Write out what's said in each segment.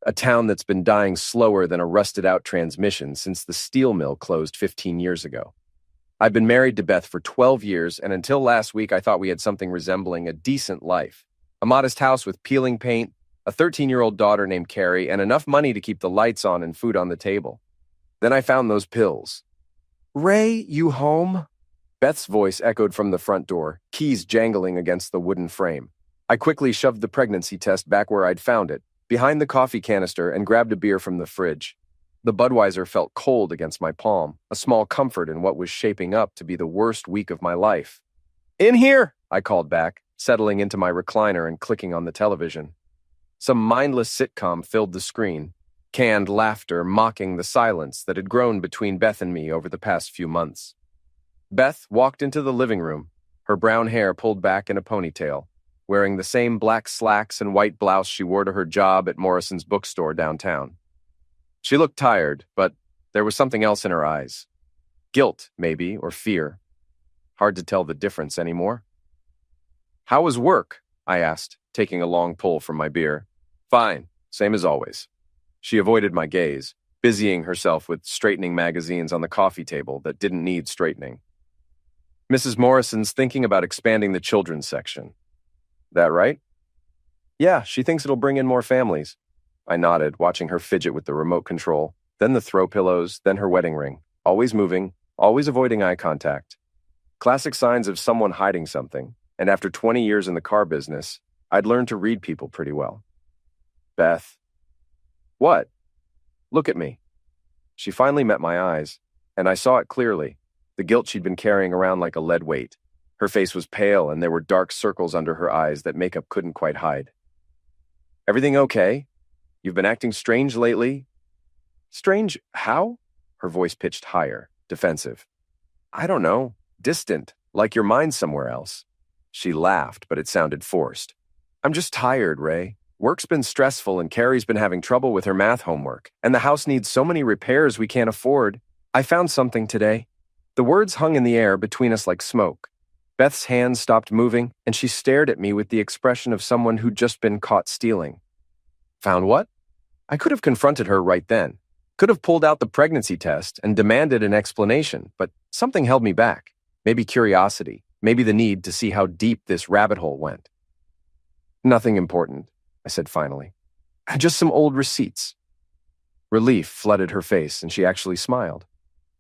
a town that's been dying slower than a rusted-out transmission since the steel mill closed 15 years ago. I've been married to Beth for 12 years, and until last week I thought we had something resembling a decent life. A modest house with peeling paint, a 13-year-old daughter named Carrie, and enough money to keep the lights on and food on the table. Then I found those pills. "Ray, you home?" Beth's voice echoed from the front door, keys jangling against the wooden frame. I quickly shoved the pregnancy test back where I'd found it, behind the coffee canister, and grabbed a beer from the fridge. The Budweiser felt cold against my palm, a small comfort in what was shaping up to be the worst week of my life. "In here!" I called back, settling into my recliner and clicking on the television. Some mindless sitcom filled the screen, canned laughter mocking the silence that had grown between Beth and me over the past few months. Beth walked into the living room, her brown hair pulled back in a ponytail, wearing the same black slacks and white blouse she wore to her job at Morrison's bookstore downtown. She looked tired, but there was something else in her eyes. Guilt, maybe, or fear. Hard to tell the difference anymore. "How was work?" I asked, taking a long pull from my beer. "Fine, same as always." She avoided my gaze, busying herself with straightening magazines on the coffee table that didn't need straightening. "Mrs. Morrison's thinking about expanding the children's section. That right?" "Yeah, she thinks it'll bring in more families." I nodded, watching her fidget with the remote control, then the throw pillows, then her wedding ring, always moving, always avoiding eye contact. Classic signs of someone hiding something, and after 20 years in the car business, I'd learned to read people pretty well. "Beth." "What?" "Look at me." She finally met my eyes, and I saw it clearly, the guilt she'd been carrying around like a lead weight. Her face was pale, and there were dark circles under her eyes that makeup couldn't quite hide. "Everything okay? You've been acting strange lately." "Strange how?" Her voice pitched higher, defensive. "I don't know. Distant, like your mind's somewhere else." She laughed, but it sounded forced. "I'm just tired, Ray. Work's been stressful, and Carrie's been having trouble with her math homework, and the house needs so many repairs we can't afford. I found something today." The words hung in the air between us like smoke. Beth's hands stopped moving, and she stared at me with the expression of someone who'd just been caught stealing. "Found what?" I could have confronted her right then, could have pulled out the pregnancy test and demanded an explanation, but something held me back. Maybe curiosity, maybe the need to see how deep this rabbit hole went. "Nothing important," I said finally. "Just some old receipts." Relief flooded her face, and she actually smiled.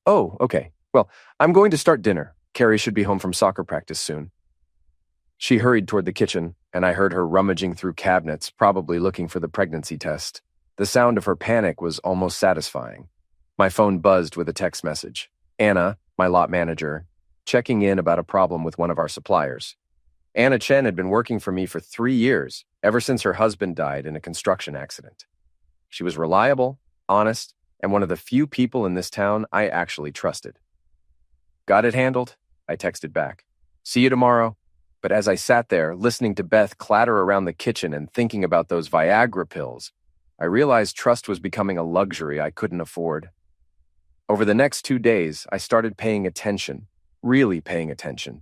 "Oh, okay. Well, I'm going to start dinner. Carrie should be home from soccer practice soon." She hurried toward the kitchen, and I heard her rummaging through cabinets, probably looking for the pregnancy test. The sound of her panic was almost satisfying. My phone buzzed with a text message. Anna, my lot manager, checking in about a problem with one of our suppliers. Anna Chen had been working for me for 3 years, ever since her husband died in a construction accident. She was reliable, honest, and one of the few people in this town I actually trusted. "Got it handled?" I texted back. "See you tomorrow." But as I sat there, listening to Beth clatter around the kitchen and thinking about those Viagra pills, I realized trust was becoming a luxury I couldn't afford. Over the next 2 days, I started paying attention, really paying attention,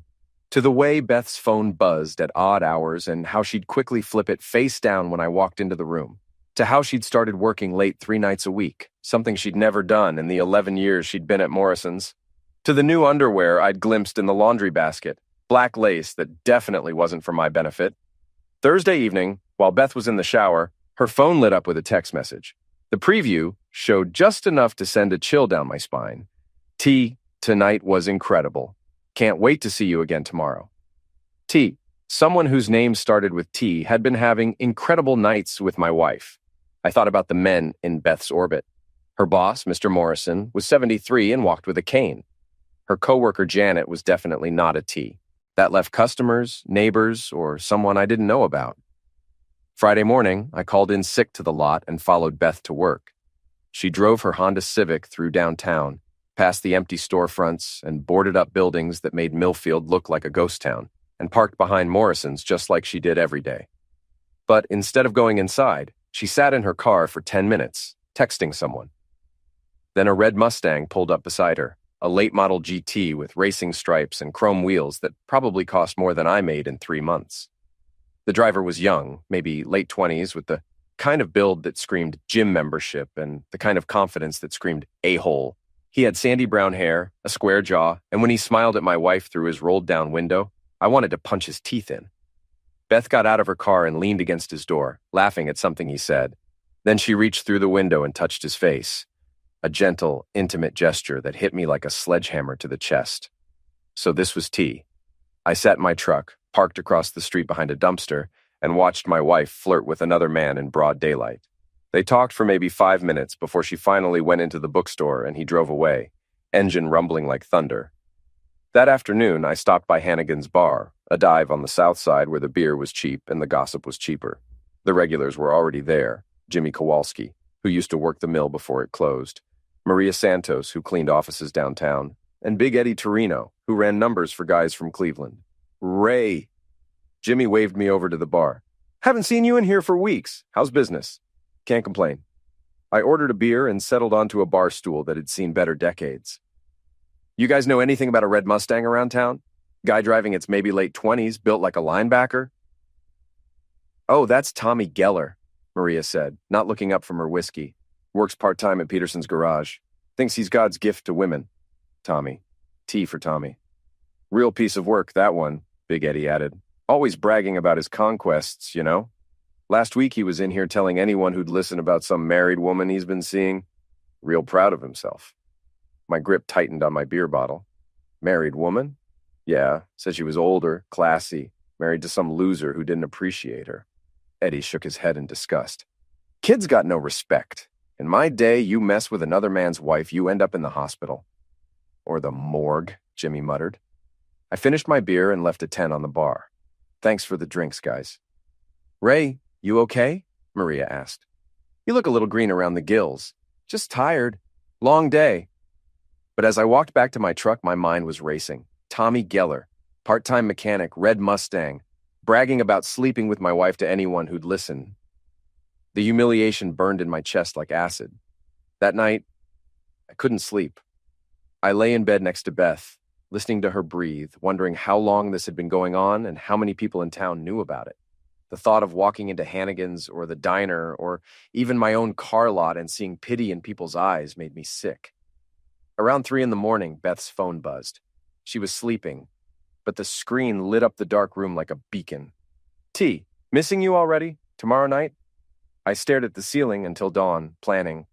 to the way Beth's phone buzzed at odd hours and how she'd quickly flip it face down when I walked into the room, to how she'd started working late 3 nights a week, something she'd never done in the 11 years she'd been at Morrison's, to the new underwear I'd glimpsed in the laundry basket, black lace that definitely wasn't for my benefit. Thursday evening, while Beth was in the shower, her phone lit up with a text message. The preview showed just enough to send a chill down my spine. "T, tonight was incredible. Can't wait to see you again tomorrow." T, someone whose name started with T, had been having incredible nights with my wife. I thought about the men in Beth's orbit. Her boss, Mr. Morrison, was 73 and walked with a cane. Her coworker Janet was definitely not a T. That left customers, neighbors, or someone I didn't know about. Friday morning, I called in sick to the lot and followed Beth to work. She drove her Honda Civic through downtown, past the empty storefronts and boarded-up buildings that made Millfield look like a ghost town, and parked behind Morrison's just like she did every day. But instead of going inside, she sat in her car for 10 minutes, texting someone. Then a red Mustang pulled up beside her, a late-model GT with racing stripes and chrome wheels that probably cost more than I made in 3 months. The driver was young, maybe late 20s, with the kind of build that screamed gym membership and the kind of confidence that screamed a-hole. He had sandy brown hair, a square jaw, and when he smiled at my wife through his rolled-down window, I wanted to punch his teeth in. Beth got out of her car and leaned against his door, laughing at something he said. Then she reached through the window and touched his face, a gentle, intimate gesture that hit me like a sledgehammer to the chest. So this was T. I sat in my truck, parked across the street behind a dumpster, and watched my wife flirt with another man in broad daylight. They talked for maybe 5 minutes before she finally went into the bookstore and he drove away, engine rumbling like thunder. That afternoon, I stopped by Hannigan's Bar, a dive on the south side where the beer was cheap and the gossip was cheaper. The regulars were already there: Jimmy Kowalski, who used to work the mill before it closed, Maria Santos, who cleaned offices downtown, and Big Eddie Torino, who ran numbers for guys from Cleveland. Ray! Jimmy waved me over to the bar. Haven't seen you in here for weeks. How's business? Can't complain. I ordered a beer and settled onto a bar stool that had seen better decades. You guys know anything about a red Mustang around town? Guy driving its maybe late 20s, built like a linebacker? Oh, that's Tommy Geller, Maria said, not looking up from her whiskey. Works part-time at Peterson's garage. Thinks he's God's gift to women. Tommy. T for Tommy. Real piece of work, that one, Big Eddie added. Always bragging about his conquests, you know? Last week he was in here telling anyone who'd listen about some married woman he's been seeing. Real proud of himself. My grip tightened on my beer bottle. Married woman? Yeah, said she was older, classy, married to some loser who didn't appreciate her. Eddie shook his head in disgust. Kids got no respect. In my day, you mess with another man's wife, you end up in the hospital. Or the morgue, Jimmy muttered. I finished my beer and left a 10 on the bar. Thanks for the drinks, guys. Ray, you okay? Maria asked. You look a little green around the gills. Just tired. Long day. But as I walked back to my truck, my mind was racing. Tommy Geller, part-time mechanic, red Mustang, bragging about sleeping with my wife to anyone who'd listen. The humiliation burned in my chest like acid. That night, I couldn't sleep. I lay in bed next to Beth, listening to her breathe, wondering how long this had been going on and how many people in town knew about it. The thought of walking into Hannigan's or the diner or even my own car lot and seeing pity in people's eyes made me sick. Around 3 a.m, Beth's phone buzzed. She was sleeping, but the screen lit up the dark room like a beacon. T, missing you already? Tomorrow night? I stared at the ceiling until dawn, planning.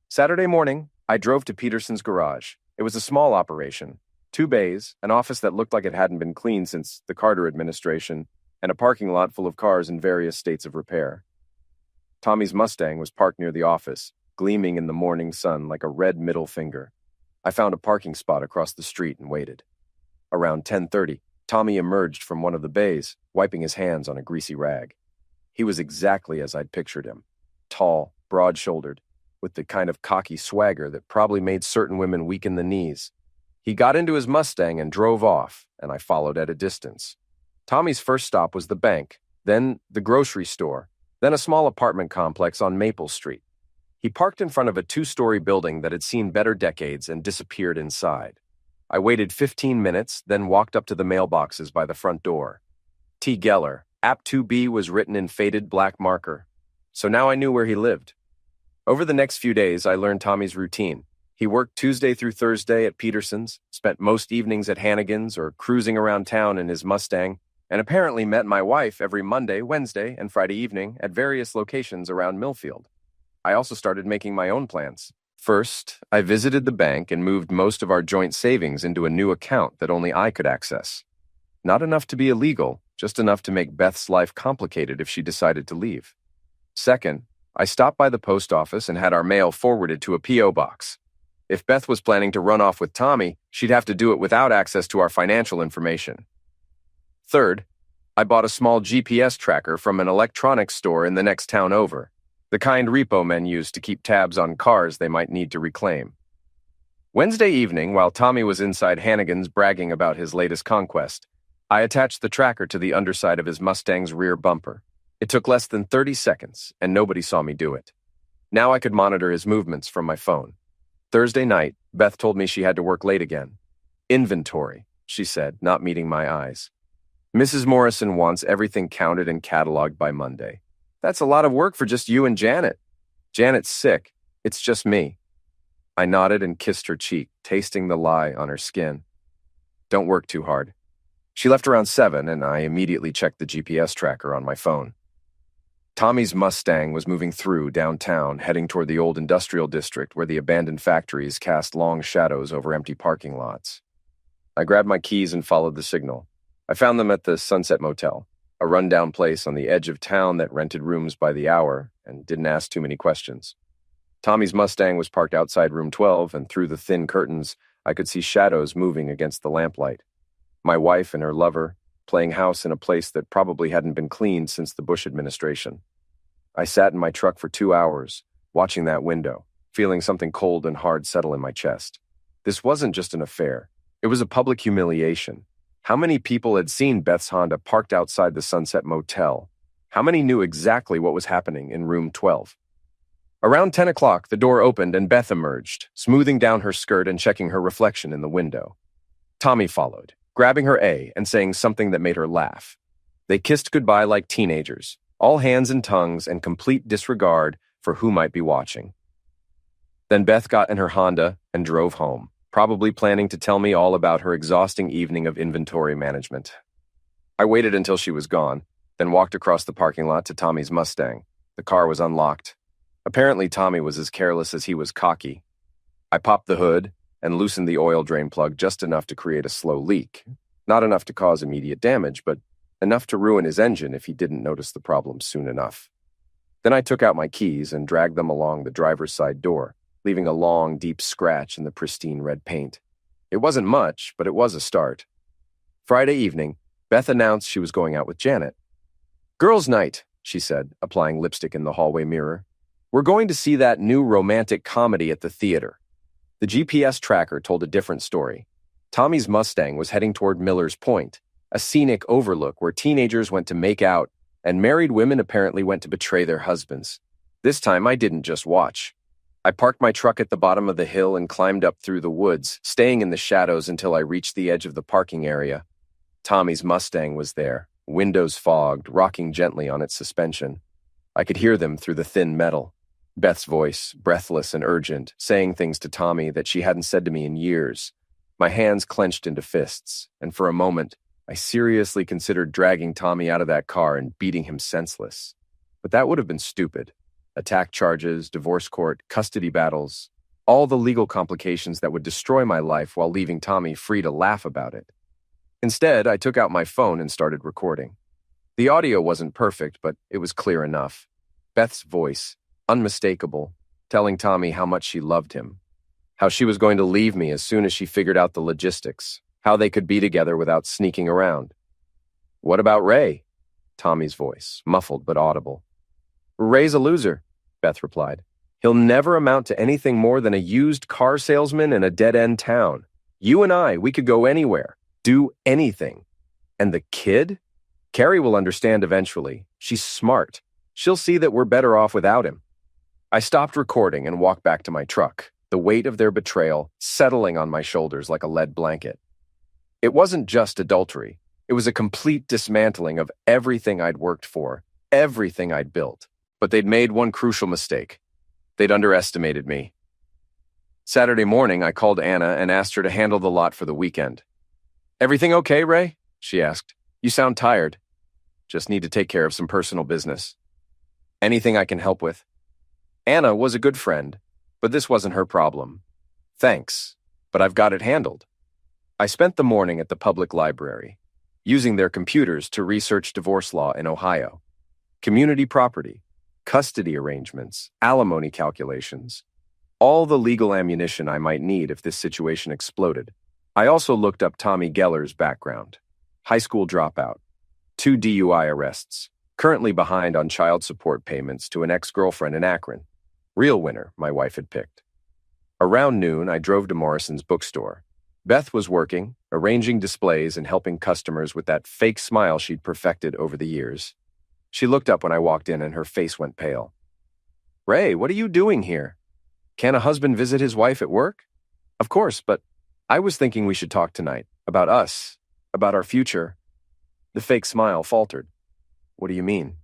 Saturday morning, I drove to Peterson's garage. It was a small operation. 2 bays, an office that looked like it hadn't been cleaned since the Carter administration, and a parking lot full of cars in various states of repair. Tommy's Mustang was parked near the office, gleaming in the morning sun like a red middle finger. I found a parking spot across the street and waited. Around 10:30, Tommy emerged from one of the bays, wiping his hands on a greasy rag. He was exactly as I'd pictured him. Tall, broad-shouldered, with the kind of cocky swagger that probably made certain women weak in the knees. He got into his Mustang and drove off, and I followed at a distance. Tommy's first stop was the bank, then the grocery store, then a small apartment complex on Maple Street. He parked in front of a 2-story building that had seen better decades and disappeared inside. I waited 15 minutes, then walked up to the mailboxes by the front door. T. Geller, App 2B was written in faded black marker. So now I knew where he lived. Over the next few days, I learned Tommy's routine. He worked Tuesday through Thursday at Peterson's, spent most evenings at Hannigan's or cruising around town in his Mustang, and apparently met my wife every Monday, Wednesday, and Friday evening at various locations around Millfield. I also started making my own plans. First, I visited the bank and moved most of our joint savings into a new account that only I could access. Not enough to be illegal, just enough to make Beth's life complicated if she decided to leave. Second, I stopped by the post office and had our mail forwarded to a P.O. box. If Beth was planning to run off with Tommy, she'd have to do it without access to our financial information. Third, I bought a small GPS tracker from an electronics store in the next town over, the kind repo men use to keep tabs on cars they might need to reclaim. Wednesday evening, while Tommy was inside Hannigan's bragging about his latest conquest, I attached the tracker to the underside of his Mustang's rear bumper. It took less than 30 seconds, and nobody saw me do it. Now I could monitor his movements from my phone. Thursday night, Beth told me she had to work late again. Inventory, she said, not meeting my eyes. Mrs. Morrison wants everything counted and cataloged by Monday. That's a lot of work for just you and Janet. Janet's sick. It's just me. I nodded and kissed her cheek, tasting the lie on her skin. Don't work too hard. She left around 7, and I immediately checked the GPS tracker on my phone. Tommy's Mustang was moving through downtown, heading toward the old industrial district where the abandoned factories cast long shadows over empty parking lots. I grabbed my keys and followed the signal. I found them at the Sunset Motel, a rundown place on the edge of town that rented rooms by the hour and didn't ask too many questions. Tommy's Mustang was parked outside room 12, and through the thin curtains, I could see shadows moving against the lamplight. My wife and her lover, playing house in a place that probably hadn't been cleaned since the Bush administration. I sat in my truck for 2 hours, watching that window, feeling something cold and hard settle in my chest. This wasn't just an affair. It was a public humiliation. How many people had seen Beth's Honda parked outside the Sunset Motel? How many knew exactly what was happening in room 12? Around 10 o'clock, the door opened and Beth emerged, smoothing down her skirt and checking her reflection in the window. Tommy followed, grabbing her and saying something that made her laugh. They kissed goodbye like teenagers, all hands and tongues and complete disregard for who might be watching. Then Beth got in her Honda and drove home, probably planning to tell me all about her exhausting evening of inventory management. I waited until she was gone, then walked across the parking lot to Tommy's Mustang. The car was unlocked. Apparently, Tommy was as careless as he was cocky. I popped the hood and loosened the oil drain plug just enough to create a slow leak. Not enough to cause immediate damage, but enough to ruin his engine if he didn't notice the problem soon enough. Then I took out my keys and dragged them along the driver's side door, leaving a long, deep scratch in the pristine red paint. It wasn't much, but it was a start. Friday evening, Beth announced she was going out with Janet. "Girls' night," she said, applying lipstick in the hallway mirror. "We're going to see that new romantic comedy at the theater." The GPS tracker told a different story. Tommy's Mustang was heading toward Miller's Point, a scenic overlook where teenagers went to make out and married women apparently went to betray their husbands. This time I didn't just watch. I parked my truck at the bottom of the hill and climbed up through the woods, staying in the shadows until I reached the edge of the parking area. Tommy's Mustang was there, windows fogged, rocking gently on its suspension. I could hear them through the thin metal. Beth's voice, breathless and urgent, saying things to Tommy that she hadn't said to me in years. My hands clenched into fists, and for a moment, I seriously considered dragging Tommy out of that car and beating him senseless. But that would have been stupid. Attack charges, divorce court, custody battles, all the legal complications that would destroy my life while leaving Tommy free to laugh about it. Instead, I took out my phone and started recording. The audio wasn't perfect, but it was clear enough. Beth's voice, unmistakable, telling Tommy how much she loved him, how she was going to leave me as soon as she figured out the logistics, how they could be together without sneaking around. "What about Ray?" Tommy's voice, muffled but audible. "Ray's a loser," Beth replied. "He'll never amount to anything more than a used car salesman in a dead-end town. You and I, we could go anywhere, do anything. And the kid? Carrie will understand eventually. She's smart. She'll see that we're better off without him." I stopped recording and walked back to my truck, the weight of their betrayal settling on my shoulders like a lead blanket. It wasn't just adultery. It was a complete dismantling of everything I'd worked for, everything I'd built. But they'd made one crucial mistake. They'd underestimated me. Saturday morning, I called Anna and asked her to handle the lot for the weekend. "Everything okay, Ray?" she asked. "You sound tired." "Just need to take care of some personal business." "Anything I can help with?" Anna was a good friend, but this wasn't her problem. "Thanks, but I've got it handled." I spent the morning at the public library, using their computers to research divorce law in Ohio, community property, custody arrangements, alimony calculations, all the legal ammunition I might need if this situation exploded. I also looked up Tommy Geller's background. High school dropout, 2 DUI arrests, currently behind on child support payments to an ex-girlfriend in Akron. Real winner, my wife had picked. Around noon, I drove to Morrison's bookstore. Beth was working, arranging displays and helping customers with that fake smile she'd perfected over the years. She looked up when I walked in and her face went pale. "Ray, what are you doing here? Can a husband visit his wife at work?" "Of course, but I was thinking we should talk tonight, about us, about our future." The fake smile faltered. "What do you mean?"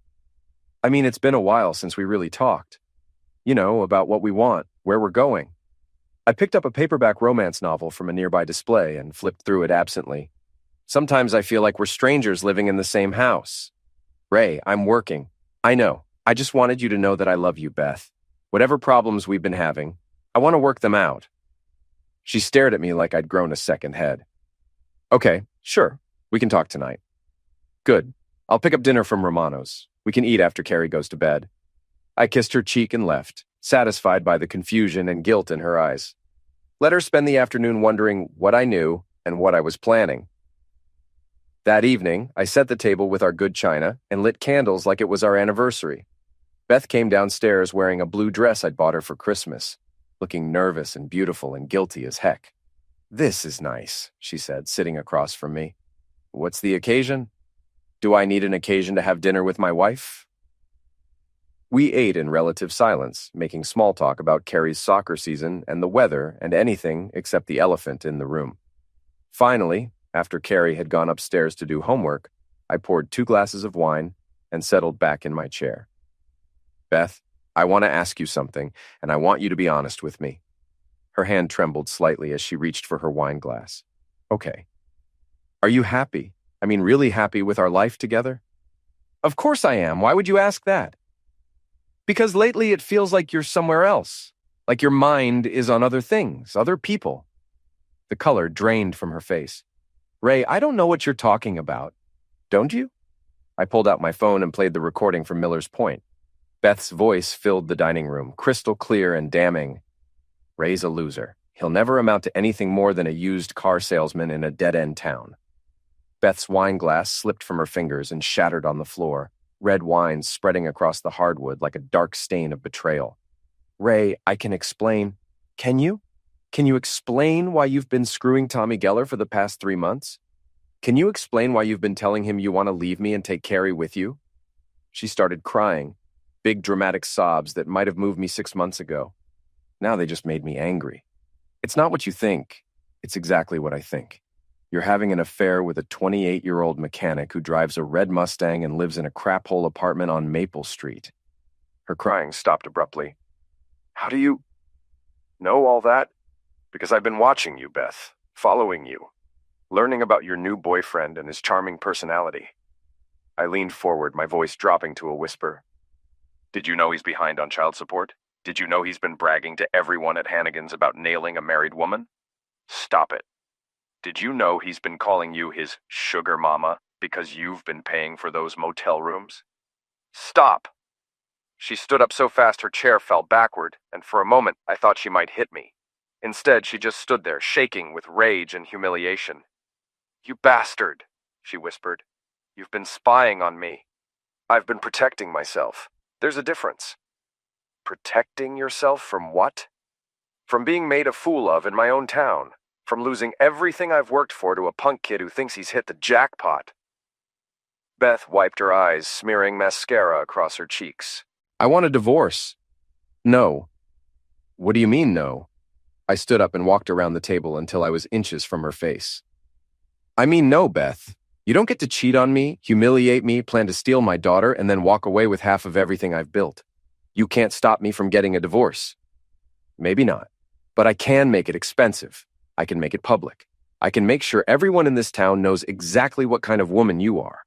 I mean, it's been a while since we really talked. You know, about what we want, where we're going. I picked up a paperback romance novel from a nearby display and flipped through it absently. Sometimes I feel like we're strangers living in the same house. Ray, I'm working. I know. I just wanted you to know that I love you, Beth. Whatever problems we've been having, I want to work them out. She stared at me like I'd grown a second head. Okay, sure. We can talk tonight. Good. I'll pick up dinner from Romano's. We can eat after Carrie goes to bed. I kissed her cheek and left, satisfied by the confusion and guilt in her eyes. Let her spend the afternoon wondering what I knew and what I was planning. That evening, I set the table with our good china and lit candles like it was our anniversary. Beth came downstairs wearing a blue dress I'd bought her for Christmas, looking nervous and beautiful and guilty as heck. "This is nice," she said, sitting across from me. "What's the occasion? Do I need an occasion to have dinner with my wife?" We ate in relative silence, making small talk about Carrie's soccer season and the weather and anything except the elephant in the room. Finally, after Carrie had gone upstairs to do homework, I poured 2 glasses of wine and settled back in my chair. "Beth, I want to ask you something, and I want you to be honest with me." Her hand trembled slightly as she reached for her wine glass. "Okay. Are you happy? I mean, really happy with our life together?" "Of course I am. Why would you ask that?" "Because lately it feels like you're somewhere else, like your mind is on other things, other people." The color drained from her face. "Ray, I don't know what you're talking about. Don't you?" I pulled out my phone and played the recording from Miller's Point. Beth's voice filled the dining room, crystal clear and damning. "Ray's a loser. He'll never amount to anything more than a used car salesman in a dead-end town." Beth's wine glass slipped from her fingers and shattered on the floor, red wine spreading across the hardwood like a dark stain of betrayal. "Ray, I can explain." "Can you? Can you explain why you've been screwing Tommy Geller for the past 3 months? Can you explain why you've been telling him you want to leave me and take Carrie with you?" She started crying, big dramatic sobs that might have moved me 6 months ago. Now they just made me angry. "It's not what you think. It's exactly what I think. You're having an affair with a 28-year-old mechanic who drives a red Mustang and lives in a crap-hole apartment on Maple Street." Her crying stopped abruptly. "How do you know all that?" "Because I've been watching you, Beth, following you, learning about your new boyfriend and his charming personality." I leaned forward, my voice dropping to a whisper. "Did you know he's behind on child support? Did you know he's been bragging to everyone at Hannigan's about nailing a married woman? Stop it. Did you know he's been calling you his sugar mama because you've been paying for those motel rooms? Stop!" She stood up so fast her chair fell backward, and for a moment I thought she might hit me. Instead, she just stood there, shaking with rage and humiliation. "You bastard," she whispered. "You've been spying on me. I've been protecting myself. There's a difference." "Protecting yourself from what?" "From being made a fool of in my own town. From losing everything I've worked for to a punk kid who thinks he's hit the jackpot." Beth wiped her eyes, smearing mascara across her cheeks. "I want a divorce." "No." "What do you mean, no?" I stood up and walked around the table until I was inches from her face. "I mean no, Beth. You don't get to cheat on me, humiliate me, plan to steal my daughter, and then walk away with half of everything I've built. You can't stop me from getting a divorce." "Maybe not, but I can make it expensive. I can make it public. I can make sure everyone in this town knows exactly what kind of woman you are."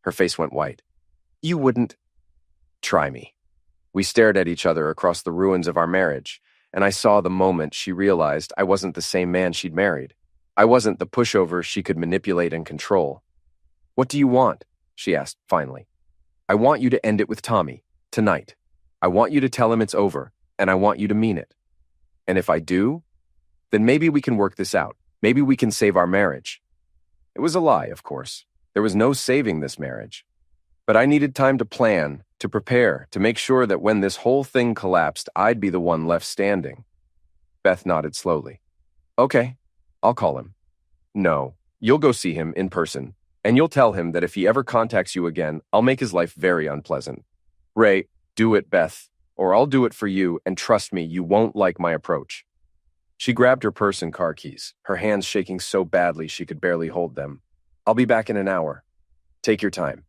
Her face went white. "You wouldn't." "Try me." We stared at each other across the ruins of our marriage, and I saw the moment she realized I wasn't the same man she'd married. I wasn't the pushover she could manipulate and control. "What do you want?" she asked finally. "I want you to end it with Tommy, tonight. I want you to tell him it's over, and I want you to mean it. And if I do, then maybe we can work this out. Maybe we can save our marriage." It was a lie, of course. There was no saving this marriage. But I needed time to plan, to prepare, to make sure that when this whole thing collapsed, I'd be the one left standing. Beth nodded slowly. "Okay, I'll call him." "No, you'll go see him in person, and you'll tell him that if he ever contacts you again, I'll make his life very unpleasant. Ray, do it, Beth, or I'll do it for you, and trust me, you won't like my approach." She grabbed her purse and car keys, her hands shaking so badly she could barely hold them. "I'll be back in an hour. Take your time.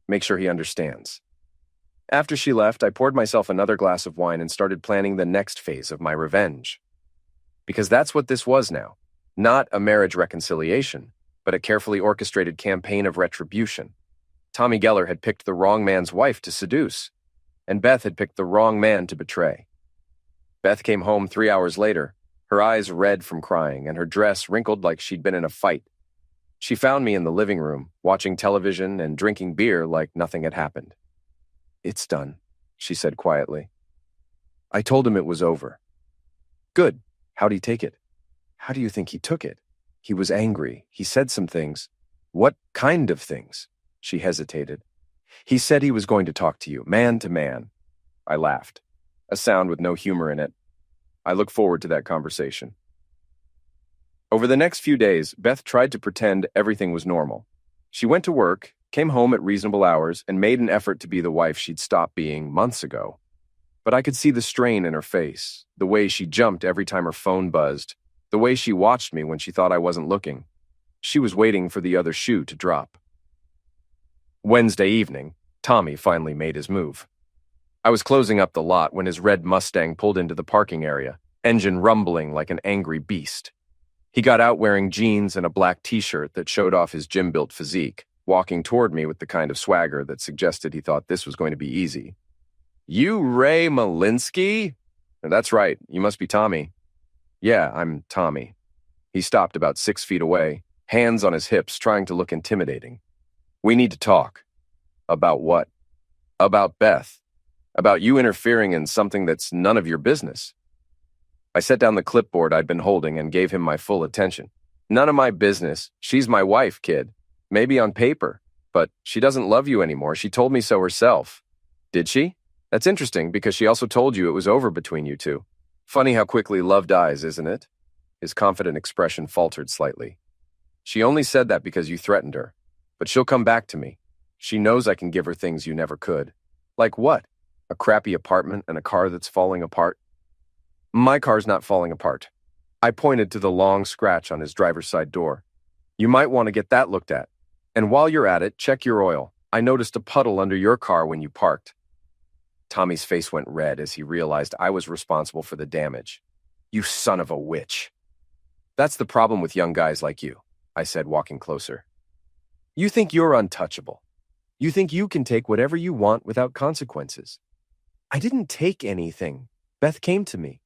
Make sure he understands." After she left, I poured myself another glass of wine and started planning the next phase of my revenge. Because that's what this was now. Not a marriage reconciliation, but a carefully orchestrated campaign of retribution. Tommy Geller had picked the wrong man's wife to seduce, and Beth had picked the wrong man to betray. Beth came home 3 hours later, her eyes red from crying and her dress wrinkled like she'd been in a fight. She found me in the living room, watching television and drinking beer like nothing had happened. "It's done," she said quietly. I told him it was over. "Good. How'd he take it?" "How do you think he took it?" "He was angry. He said some things." "What kind of things?" She hesitated. "He said he was going to talk to you, man to man." I laughed, a sound with no humor in it. I look forward to that conversation. Over the next few days, Beth tried to pretend everything was normal. She went to work, came home at reasonable hours, and made an effort to be the wife she'd stopped being months ago. But I could see the strain in her face, the way she jumped every time her phone buzzed, the way she watched me when she thought I wasn't looking. She was waiting for the other shoe to drop. Wednesday evening, Tommy finally made his move. I was closing up the lot when his red Mustang pulled into the parking area, engine rumbling like an angry beast. He got out wearing jeans and a black t-shirt that showed off his gym-built physique, walking toward me with the kind of swagger that suggested he thought this was going to be easy. "You Ray Malinsky?" "That's right, you must be Tommy." "Yeah, I'm Tommy." He stopped about 6 feet away, hands on his hips, trying to look intimidating. "We need to talk." "About what?" "About Beth. About you interfering in something that's none of your business." I set down the clipboard I'd been holding and gave him my full attention. "None of my business. She's my wife, kid. Maybe on paper, but she doesn't love you anymore. She told me so herself." "Did she? That's interesting because she also told you it was over between you two. Funny how quickly love dies, isn't it?" His confident expression faltered slightly. "She only said that because you threatened her. But she'll come back to me. She knows I can give her things you never could." "Like what? A crappy apartment and a car that's falling apart?" "My car's not falling apart." I pointed to the long scratch on his driver's side door. "You might want to get that looked at. And while you're at it, check your oil. I noticed a puddle under your car when you parked." Tommy's face went red as he realized I was responsible for the damage. "You son of a witch." "That's the problem with young guys like you," I said, walking closer. "You think you're untouchable. You think you can take whatever you want without consequences." "I didn't take anything. Beth came to me.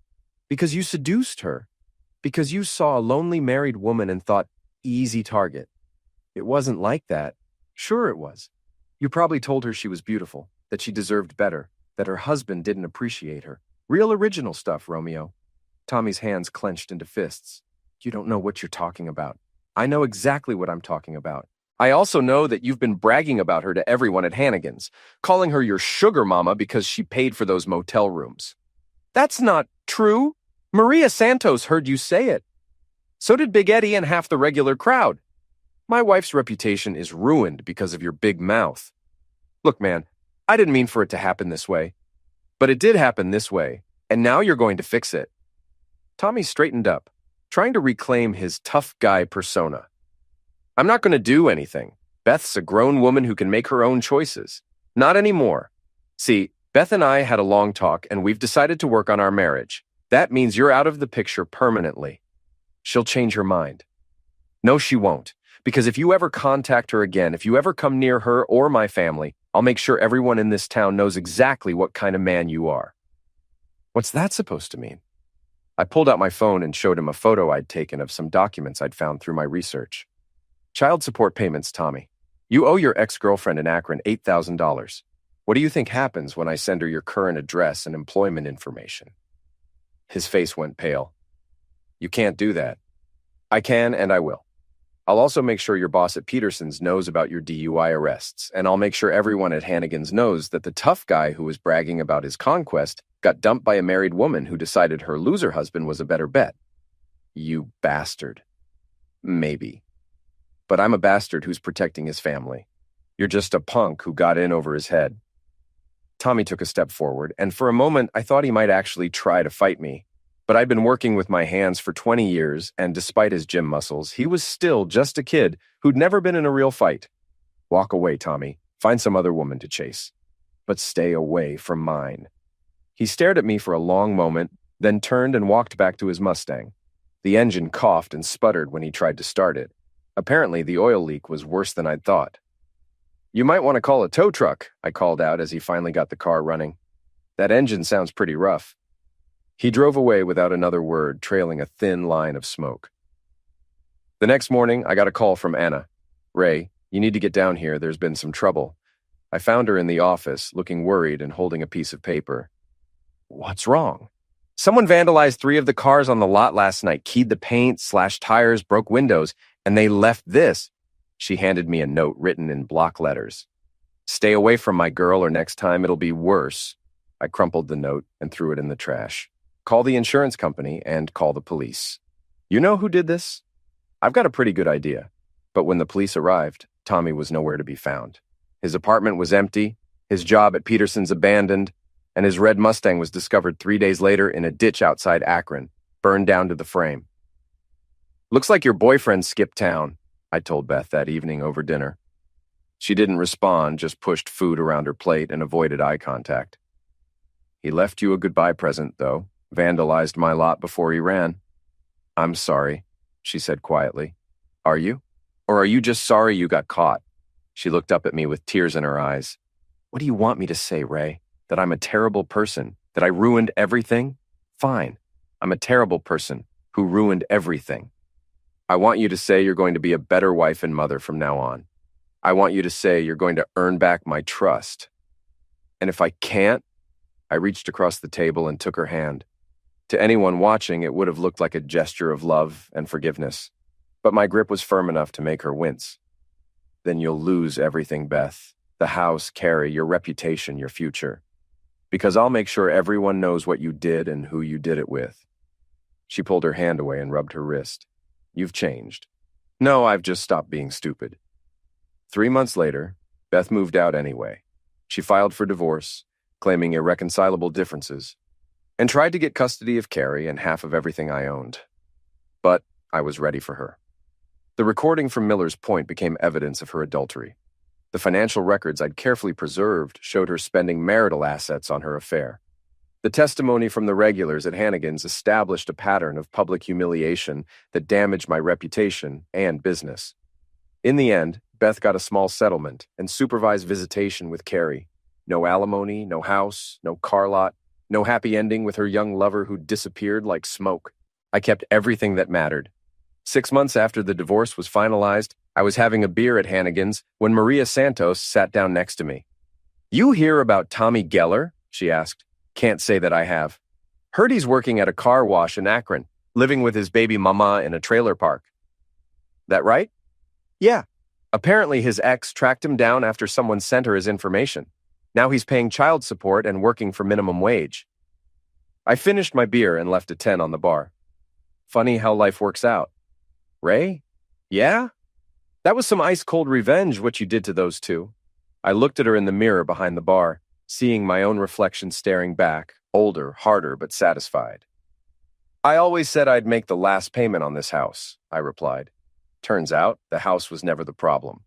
Because you seduced her. Because you saw a lonely married woman and thought, easy target." "It wasn't like that." "Sure it was. You probably told her she was beautiful, that she deserved better, that her husband didn't appreciate her. Real original stuff, Romeo." Tommy's hands clenched into fists. "You don't know what you're talking about." "I know exactly what I'm talking about. I also know that you've been bragging about her to everyone at Hannigan's, calling her your sugar mama because she paid for those motel rooms." "That's not true. Maria Santos heard you say it. So did Big Eddie and half the regular crowd. My wife's reputation is ruined because of your big mouth." "Look, man, I didn't mean for it to happen this way. But it did happen this way, and now you're going to fix it." Tommy straightened up, trying to reclaim his tough guy persona. "I'm not going to do anything. Beth's a grown woman who can make her own choices. Not anymore. See, Beth and I had a long talk, and we've decided to work on our marriage. That means you're out of the picture permanently." "She'll change her mind." "No, she won't. Because if you ever contact her again, if you ever come near her or my family, I'll make sure everyone in this town knows exactly what kind of man you are." "What's that supposed to mean?" I pulled out my phone and showed him a photo I'd taken of some documents I'd found through my research. "Child support payments, Tommy. You owe your ex-girlfriend in Akron $8,000. What do you think happens when I send her your current address and employment information?" His face went pale. "You can't do that." "I can and I will. I'll also make sure your boss at Peterson's knows about your DUI arrests, and I'll make sure everyone at Hannigan's knows that the tough guy who was bragging about his conquest got dumped by a married woman who decided her loser husband was a better bet." "You bastard." "Maybe. But I'm a bastard who's protecting his family. You're just a punk who got in over his head." Tommy took a step forward, and for a moment I thought he might actually try to fight me. But I'd been working with my hands for 20 years, and despite his gym muscles, he was still just a kid who'd never been in a real fight. "Walk away, Tommy. Find some other woman to chase." but stay away from mine. He stared at me for a long moment, then turned and walked back to his Mustang. The engine coughed and sputtered when he tried to start it. Apparently, the oil leak was worse than I'd thought. "You might want to call a tow truck," I called out as he finally got the car running. "That engine sounds pretty rough." He drove away without another word, trailing a thin line of smoke. The next morning, I got a call from Anna. "Ray, you need to get down here. There's been some trouble." I found her in the office, looking worried and holding a piece of paper. "What's wrong?" "Someone vandalized 3 of the cars on the lot last night, keyed the paint, slashed tires, broke windows, and they left this." She handed me a note written in block letters. "Stay away from my girl or next time it'll be worse." I crumpled the note and threw it in the trash. "Call the insurance company and call the police." "You know who did this?" "I've got a pretty good idea." But when the police arrived, Tommy was nowhere to be found. His apartment was empty, his job at Peterson's abandoned, and his red Mustang was discovered 3 days later in a ditch outside Akron, burned down to the frame. "Looks like your boyfriend skipped town," I told Beth that evening over dinner. She didn't respond, just pushed food around her plate and avoided eye contact. "He left you a goodbye present, though. Vandalized my lot before he ran." "I'm sorry," she said quietly. "Are you? Or are you just sorry you got caught?" She looked up at me with tears in her eyes. "What do you want me to say, Ray? That I'm a terrible person? That I ruined everything? Fine. I'm a terrible person who ruined everything. I want you to say you're going to be a better wife and mother from now on. I want you to say you're going to earn back my trust. And if I can't," I reached across the table and took her hand. To anyone watching, it would have looked like a gesture of love and forgiveness, but my grip was firm enough to make her wince. "Then you'll lose everything, Beth. The house, Carrie, your reputation, your future. Because I'll make sure everyone knows what you did and who you did it with." She pulled her hand away and rubbed her wrist. "You've changed." "No, I've just stopped being stupid." 3 months later, Beth moved out anyway. She filed for divorce, claiming irreconcilable differences, and tried to get custody of Carrie and half of everything I owned. But I was ready for her. The recording from Miller's Point became evidence of her adultery. The financial records I'd carefully preserved showed her spending marital assets on her affair. The testimony from the regulars at Hannigan's established a pattern of public humiliation that damaged my reputation and business. In the end, Beth got a small settlement and supervised visitation with Carrie. No alimony, no house, no car lot, no happy ending with her young lover who disappeared like smoke. I kept everything that mattered. 6 months after the divorce was finalized, I was having a beer at Hannigan's when Maria Santos sat down next to me. "You hear about Tommy Geller?" she asked. "Can't say that I have. Heard he's working at a car wash in Akron, living with his baby mama in a trailer park." "That right?" "Yeah. Apparently his ex tracked him down after someone sent her his information. Now he's paying child support and working for minimum wage." I finished my beer and left a 10 on the bar. Funny how life works out. "Ray? Yeah? That was some ice-cold revenge, what you did to those two." I looked at her in the mirror behind the bar, seeing my own reflection staring back, older, harder, but satisfied. "I always said I'd make the last payment on this house," I replied. Turns out, the house was never the problem.